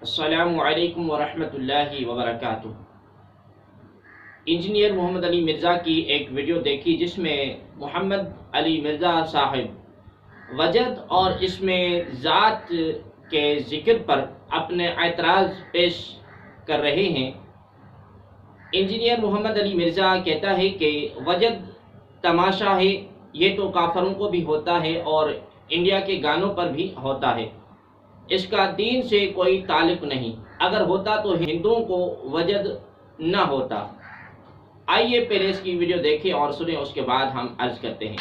السلام علیکم ورحمۃ اللہ وبرکاتہ۔ انجینئر محمد علی مرزا کی ایک ویڈیو دیکھی جس میں محمد علی مرزا صاحب وجد اور اس میں ذات کے ذکر پر اپنے اعتراض پیش کر رہے ہیں۔ انجینئر محمد علی مرزا کہتا ہے کہ وجد تماشا ہے، یہ تو کافروں کو بھی ہوتا ہے اور انڈیا کے گانوں پر بھی ہوتا ہے، اس کا دین سے کوئی تعلق نہیں، اگر ہوتا تو ہندوؤں کو وجد نہ ہوتا۔ آئیے پہلے اس کی ویڈیو دیکھیں اور سنیں، اس کے بعد ہم عرض کرتے ہیں۔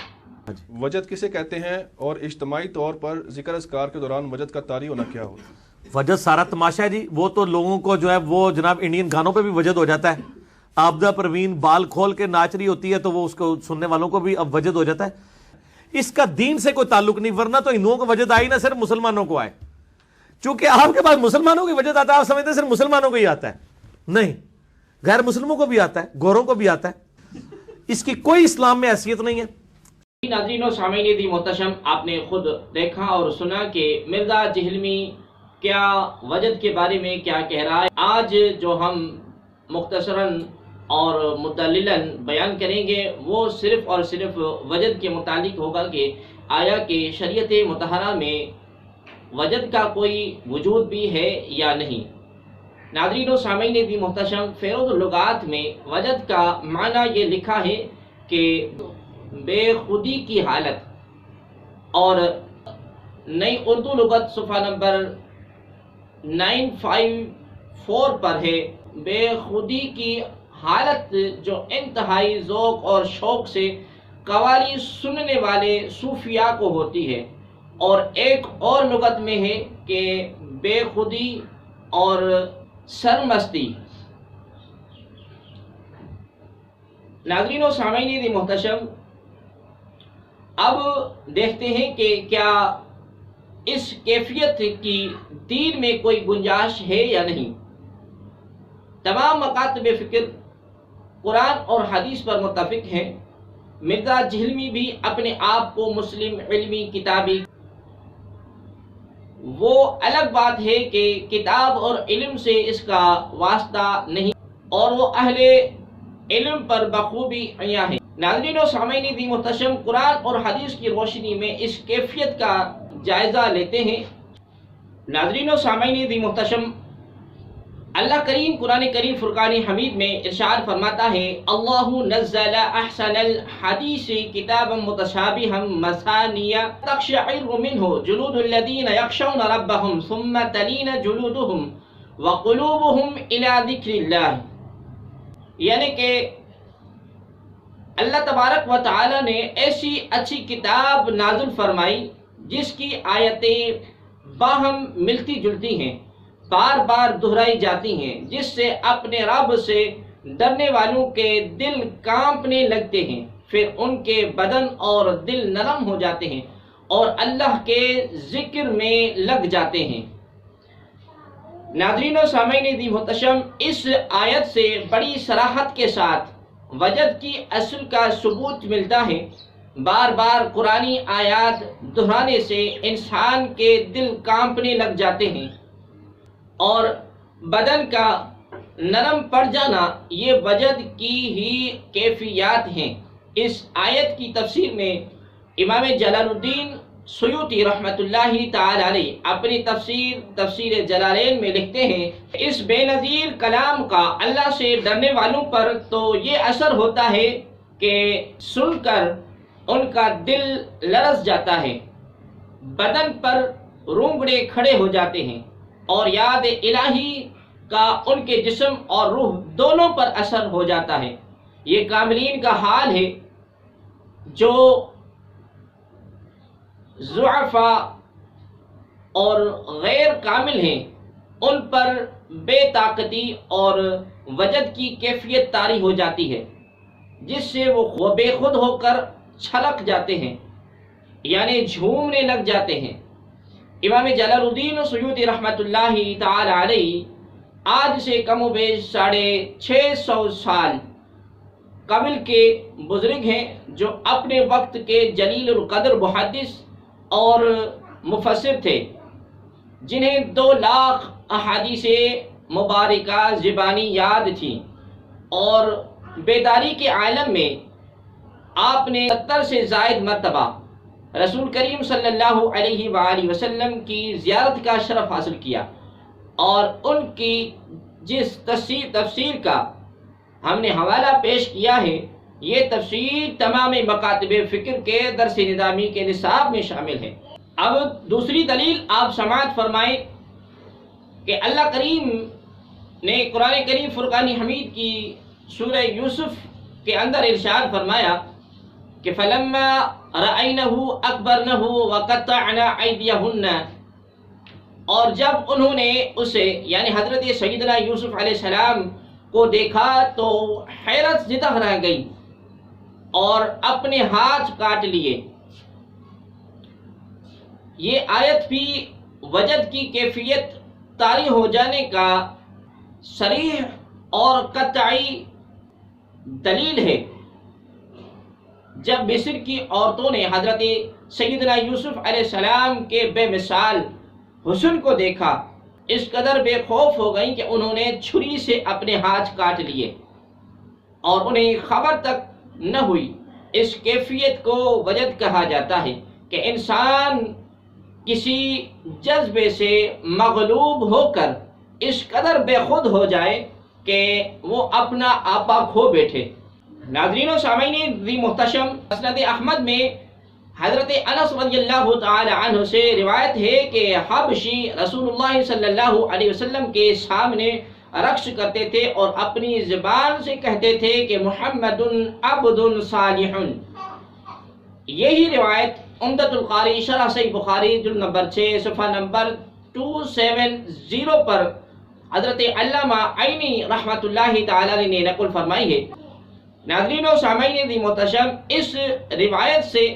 وجد کسے کہتے ہیں اور اجتماعی طور پر ذکر اذکار کے دوران وجد کا طاری ہونا کیا ہوتا ہے؟ وجد سارا تماشا ہے جی، وہ تو لوگوں کو جو ہے وہ جناب انڈین گانوں پہ بھی وجد ہو جاتا ہے۔ آبدہ پروین بال کھول کے ناچ رہی ہوتی ہے تو وہ اس کو سننے والوں کو بھی اب وجد ہو جاتا ہے۔ اس کا دین سے کوئی تعلق نہیں، ورنہ تو ہندوؤں کو وجد آئی نہ صرف مسلمانوں کو آئے۔ چونکہ آپ کے پاس مسلمانوں کی وجد آتا ہے، آپ سمجھتے ہیں صرف مسلمانوں کو ہی آتا ہے، نہیں، غیر مسلموں کو بھی آتا ہے، گوروں کو بھی آتا ہے، اس کی کوئی اسلام میں حیثیت نہیں ہے۔ ناظرین و سامعین دی محتشم، آپ نے خود دیکھا اور سنا کہ مرزا جہلمی کیا وجد کے بارے میں کیا کہہ رہا ہے۔ آج جو ہم مختصراً اور مدللاً بیان کریں گے وہ صرف اور صرف وجد کے متعلق ہوگا کہ آیا کہ شریعت مطہرہ میں وجد کا کوئی وجود بھی ہے یا نہیں۔ ناظرین و سامعین دی محتشم، فیروز اللغات میں وجد کا معنی یہ لکھا ہے کہ بے خودی کی حالت، اور نئی اردو لغت صفحہ نمبر 954 پر ہے، بے خودی کی حالت جو انتہائی ذوق اور شوق سے قوالی سننے والے صوفیاء کو ہوتی ہے، اور ایک اور لغت میں ہے کہ بے خودی اور سرمستی۔ ناظرین و سامعین دی محتشم، اب دیکھتے ہیں کہ کیا اس کیفیت کی دین میں کوئی گنجائش ہے یا نہیں۔ تمام مکاتب فکر قرآن اور حدیث پر متفق ہیں۔ مرزا جہلمی بھی اپنے آپ کو مسلم علمی کتابی، وہ الگ بات ہے کہ کتاب اور علم سے اس کا واسطہ نہیں، اور وہ اہل علم پر بخوبی عیاں ہے۔ ناظرین و سامعین دی محتشم، قرآن اور حدیث کی روشنی میں اس کیفیت کا جائزہ لیتے ہیں۔ ناظرین و سامعین دی محتشم، اللہ کریم قرآن کریم فرقان حمید میں ارشاد فرماتا ہے، اللہ نزل احسن الحدیث کتابا متشابہا مثانیہ تقشعر منہ جلود الذین یخشون ربہم ثم تلین جلودہم وقلوبہم الی ذکر اللہ۔ یعنی کہ اللہ تبارک و تعالی نے ایسی اچھی کتاب نازل فرمائی جس کی آیتیں باہم ملتی جلتی ہیں، بار بار دہرائی جاتی ہیں، جس سے اپنے رب سے ڈرنے والوں کے دل کانپنے لگتے ہیں، پھر ان کے بدن اور دل نرم ہو جاتے ہیں اور اللہ کے ذکر میں لگ جاتے ہیں۔ ناظرین و سامعین دی محتشم، اس آیت سے بڑی صراحت کے ساتھ وجد کی اصل کا ثبوت ملتا ہے۔ بار بار قرآنی آیات دہرانے سے انسان کے دل کانپنے لگ جاتے ہیں اور بدن کا نرم پڑ جانا، یہ وجد کی ہی کیفیات ہیں۔ اس آیت کی تفسیر میں امام جلال الدین سیوطی رحمۃ اللہ تعالی علیہ اپنی تفسیر جلالین میں لکھتے ہیں، اس بے نظیر کلام کا اللہ سے ڈرنے والوں پر تو یہ اثر ہوتا ہے کہ سن کر ان کا دل لرز جاتا ہے، بدن پر رونگڑے کھڑے ہو جاتے ہیں، اور یاد الہی کا ان کے جسم اور روح دونوں پر اثر ہو جاتا ہے۔ یہ کاملین کا حال ہے، جو ضعفاء اور غیر کامل ہیں ان پر بے طاقتی اور وجد کی کیفیت طاری ہو جاتی ہے، جس سے وہ بے خود ہو کر چھلک جاتے ہیں، یعنی جھومنے لگ جاتے ہیں۔ امام جلال الدین سیوطی رحمۃ اللہ تعالی علیہ آج سے کم و بیش 650 سال قبل کے بزرگ ہیں، جو اپنے وقت کے جلیل القدر محدث اور مفسر تھے، جنہیں 2 لاکھ احادیث مبارکہ زبانی یاد تھیں، اور بیداری کے عالم میں آپ نے 70 سے زائد مرتبہ رسول کریم صلی اللہ علیہ وآلہ وسلم کی زیارت کا شرف حاصل کیا، اور ان کی جس تفسیر کا ہم نے حوالہ پیش کیا ہے، یہ تفسیر تمام مکاتب فکر کے درس نظامی کے نصاب میں شامل ہے۔ اب دوسری دلیل آپ سماعت فرمائیں کہ اللہ کریم نے قرآن کریم فرقان حمید کی سورہ یوسف کے اندر ارشاد فرمایا کہ فَلَمَّا رَأَيْنَهُ أَكْبَرْنَهُ وَقَطَّعْنَا أَيْدِيَهُنَّ، اور جب انہوں نے اسے یعنی حضرت سیدنا یوسف علیہ السلام کو دیکھا تو حیرت زدہ رہ گئی اور اپنے ہاتھ کاٹ لیے۔ یہ آیت بھی وجد کی کیفیت طاری ہو جانے کا صریح اور قطعی دلیل ہے۔ جب مصر کی عورتوں نے حضرت سیدنا یوسف علیہ السلام کے بے مثال حسن کو دیکھا، اس قدر بے خوف ہو گئیں کہ انہوں نے چھری سے اپنے ہاتھ کاٹ لیے اور انہیں خبر تک نہ ہوئی۔ اس کیفیت کو وجد کہا جاتا ہے کہ انسان کسی جذبے سے مغلوب ہو کر اس قدر بے خود ہو جائے کہ وہ اپنا آپا کھو بیٹھے۔ ناظرین و سامعین ذی محتشم، مسند احمد میں حضرت انس رضی اللہ تعالی عنہ سے روایت ہے کہ حبشی رسول اللہ صلی اللہ علیہ وسلم کے سامنے رقص کرتے تھے اور اپنی زبان سے کہتے تھے کہ محمد عبد صالح۔ یہی روایت عمدۃ القاری شرح صحیح بخاری جلد نمبر 6 صفحہ نمبر 270 پر حضرت علامہ عینی رحمۃ اللہ تعالی نے نقل فرمائی ہے۔ ناظرین و سامعین ذی محتشم، اس روایت سے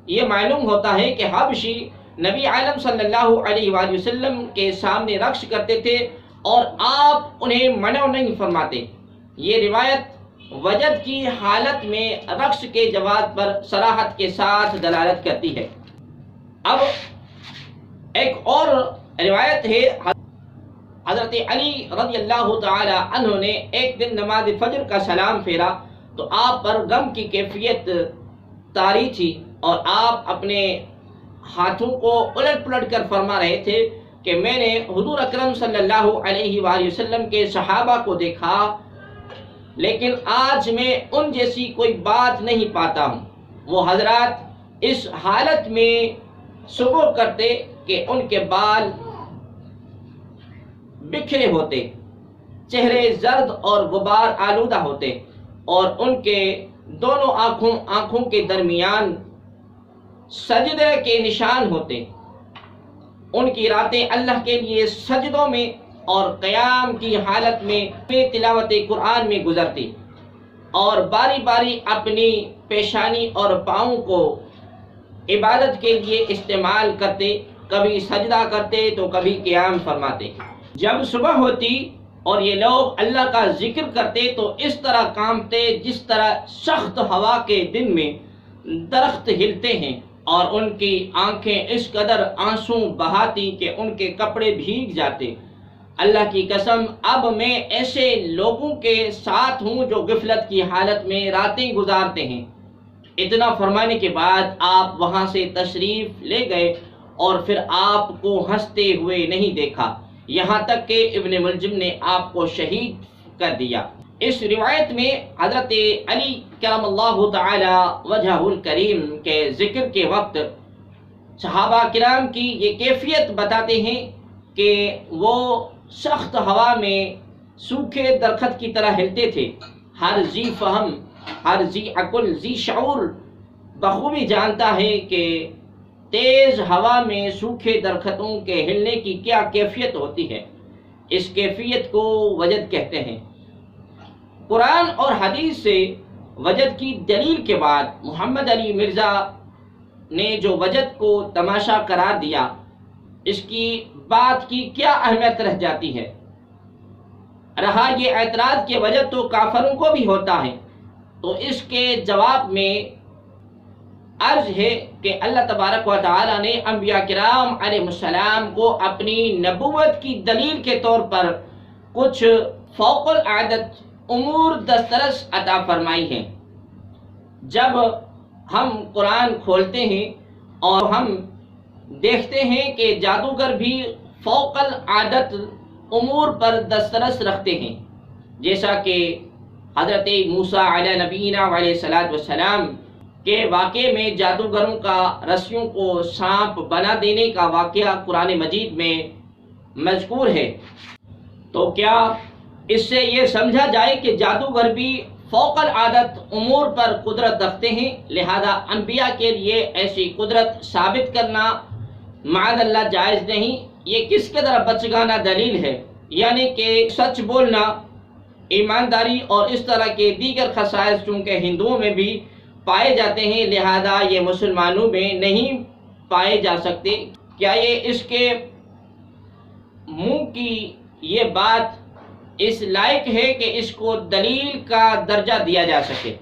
یہ معلوم ہوتا ہے کہ حبشی نبی عالم صلی اللہ علیہ وآلہ وسلم کے سامنے رقص کرتے تھے اور آپ انہیں منع نہیں فرماتے۔ یہ روایت وجد کی حالت میں رقص کے جواز پر صراحت کے ساتھ دلالت کرتی ہے۔ اب ایک اور روایت ہے، حضرت علی رضی اللہ تعالی عنہ نے ایک دن نماز فجر کا سلام پھیرا تو آپ پر غم کی کیفیت طاری تھی اور آپ اپنے ہاتھوں کو الٹ پلٹ کر فرما رہے تھے کہ میں نے حضور اکرم صلی اللہ علیہ وآلہ وسلم کے صحابہ کو دیکھا، لیکن آج میں ان جیسی کوئی بات نہیں پاتا ہوں۔ وہ حضرات اس حالت میں صبح کرتے کہ ان کے بال بکھرے ہوتے، چہرے زرد اور غبار آلودہ ہوتے اور ان کے دونوں آنکھوں کے درمیان سجدے کے نشان ہوتے۔ ان کی راتیں اللہ کے لیے سجدوں میں اور قیام کی حالت میں تلاوت قرآن میں گزرتی اور باری باری اپنی پیشانی اور پاؤں کو عبادت کے لیے استعمال کرتے، کبھی سجدہ کرتے تو کبھی قیام فرماتے۔ جب صبح ہوتی اور یہ لوگ اللہ کا ذکر کرتے تو اس طرح کانپتے جس طرح سخت ہوا کے دن میں درخت ہلتے ہیں، اور ان کی آنکھیں اس قدر آنسو بہاتی کہ ان کے کپڑے بھیگ جاتے۔ اللہ کی قسم، اب میں ایسے لوگوں کے ساتھ ہوں جو غفلت کی حالت میں راتیں گزارتے ہیں۔ اتنا فرمانے کے بعد آپ وہاں سے تشریف لے گئے اور پھر آپ کو ہنستے ہوئے نہیں دیکھا، یہاں تک کہ ابن ملجم نے آپ کو شہید کر دیا۔ اس روایت میں حضرت علی کرم اللہ تعالی وجہہ الکریم کے ذکر کے وقت صحابہ کرام کی یہ کیفیت بتاتے ہیں کہ وہ سخت ہوا میں سوکھے درخت کی طرح ہلتے تھے۔ ہر ذی فہم، ہر ذی عقل، ذی شعور بخوبی جانتا ہے کہ تیز ہوا میں سوکھے درختوں کے ہلنے کی کیا کیفیت ہوتی ہے۔ اس کیفیت کو وجد کہتے ہیں۔ قرآن اور حدیث سے وجد کی دلیل کے بعد محمد علی مرزا نے جو وجد کو تماشا قرار دیا، اس کی بات کی کیا اہمیت رہ جاتی ہے؟ رہا یہ اعتراض کہ وجد تو کافروں کو بھی ہوتا ہے، تو اس کے جواب میں عرض ہے کہ اللہ تبارک و تعالی نے انبیاء کرام علیہ السلام کو اپنی نبوت کی دلیل کے طور پر کچھ فوق العادت امور دسترس عطا فرمائی ہیں۔ جب ہم قرآن کھولتے ہیں اور ہم دیکھتے ہیں کہ جادوگر بھی فوق العادت امور پر دسترس رکھتے ہیں، جیسا کہ حضرت موسیٰ علیہ نبینا علیہ السلام کے واقعے میں جادوگروں کا رسیوں کو سانپ بنا دینے کا واقعہ قرآن مجید میں مذکور ہے۔ تو کیا اس سے یہ سمجھا جائے کہ جادوگر بھی فوق العادت امور پر قدرت رکھتے ہیں، لہذا انبیاء کے لیے ایسی قدرت ثابت کرنا معاذ اللہ جائز نہیں؟ یہ کس قدر بچگانہ دلیل ہے، یعنی کہ سچ بولنا، ایمانداری اور اس طرح کے دیگر خصائص چونکہ ہندوؤں میں بھی پائے جاتے ہیں، لہذا یہ مسلمانوں میں نہیں پائے جا سکتے۔ کیا یہ اس کے منہ کی یہ بات اس لائق ہے کہ اس کو دلیل کا درجہ دیا جا سکے؟